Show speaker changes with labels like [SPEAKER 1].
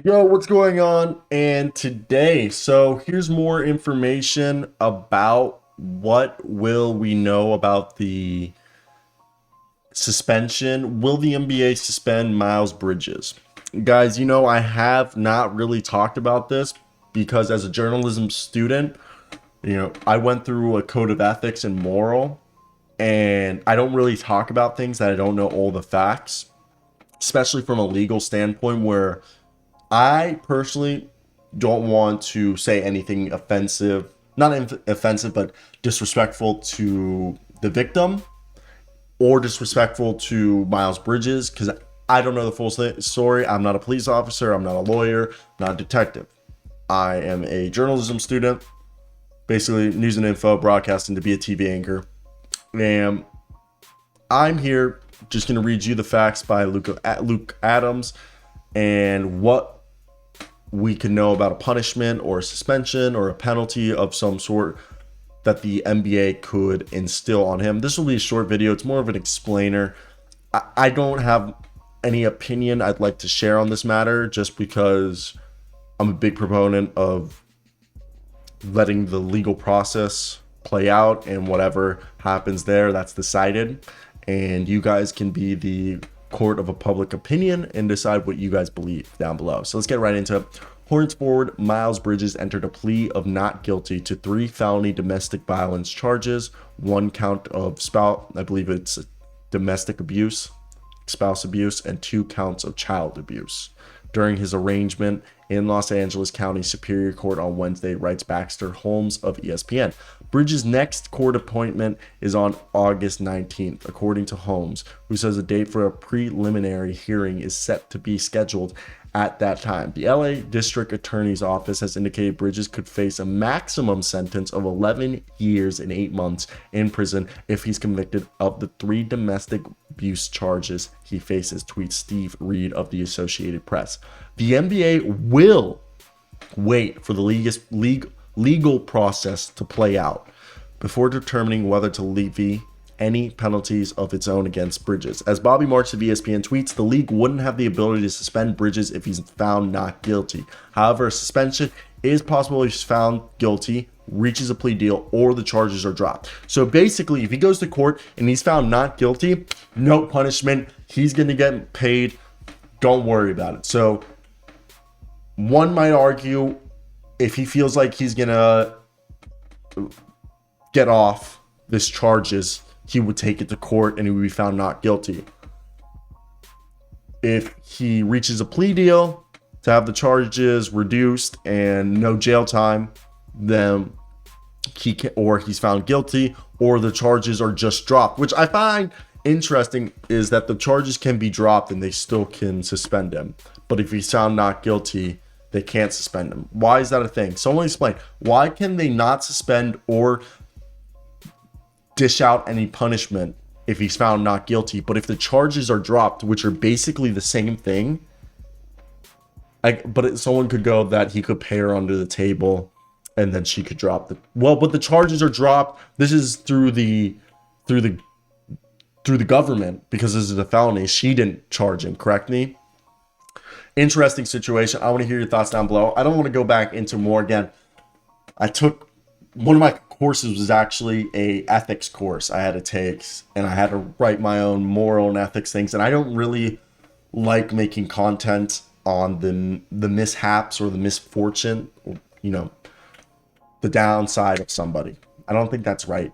[SPEAKER 1] Yo, what's going on? And today, here's more information about what will we know about the suspension. Will the NBA suspend Miles Bridges? Guys, I have not really talked about this because as a journalism student, I went through a code of ethics and moral, and I don't really talk about things that I don't know all the facts, especially from a legal standpoint where I personally don't want to say anything offensive, not offensive, but disrespectful to the victim or disrespectful to Miles Bridges because I don't know the full story. I'm not a police officer. I'm not a lawyer, not a detective. I am a journalism student, basically news and info, broadcasting to be a TV anchor. And I'm here just going to read you the facts by Luke Adams and what we can know about a punishment or a suspension or a penalty of some sort that the NBA could instill on him. This will be a short video. It's more of an explainer. I don't have any opinion I'd like to share on this matter just because I'm a big proponent of letting the legal process play out, and whatever happens there, that's decided. And you guys can be the court of a public opinion and decide what you guys believe down below. So let's get right into it. Hornets forward Miles Bridges entered a plea of not guilty to 3 felony domestic violence charges, 1 count of I believe it's domestic abuse, spouse abuse, and 2 counts of child abuse. During his arraignment in Los Angeles County Superior Court on Wednesday, writes Baxter Holmes of ESPN. Bridges' next court appointment is on August 19th, according to Holmes, who says a date for a preliminary hearing is set to be scheduled at that time. The LA District Attorney's Office has indicated Bridges could face a maximum sentence of 11 years and 8 months in prison if he's convicted of the 3 domestic abuse charges he faces, tweets Steve Reed of the Associated Press. The NBA will wait for the legal process to play out before determining whether to levy any penalties of its own against Bridges. As Bobby Marks of ESPN tweets, the league wouldn't have the ability to suspend Bridges if he's found not guilty. However, a suspension is possible if he's found guilty, reaches a plea deal, or the charges are dropped. So basically, if he goes to court and he's found not guilty, no punishment, he's going to get paid. Don't worry about it. So one might argue if he feels like he's going to get off this charges, he would take it to court and he would be found not guilty. If he reaches a plea deal to have the charges reduced and no jail time, then he's found guilty, or the charges are just dropped, which I find interesting is that the charges can be dropped and they still can suspend him. But if he's found not guilty, they can't suspend him. Why is that a thing? Someone explain. Why can they not suspend or dish out any punishment if he's found not guilty, but if the charges are dropped, which are basically the same thing, someone could go that he could pay her under the table and then she could drop but the charges are dropped. This is through the government because this is a felony. She didn't charge him, correct me? Interesting situation. I want to hear your thoughts down below. I don't want to go back into more again. I took one of my courses was actually a ethics course I had to take, and I had to write my own moral and ethics things, and I don't really like making content on the mishaps or the misfortune, or, the downside of somebody. I don't think that's right.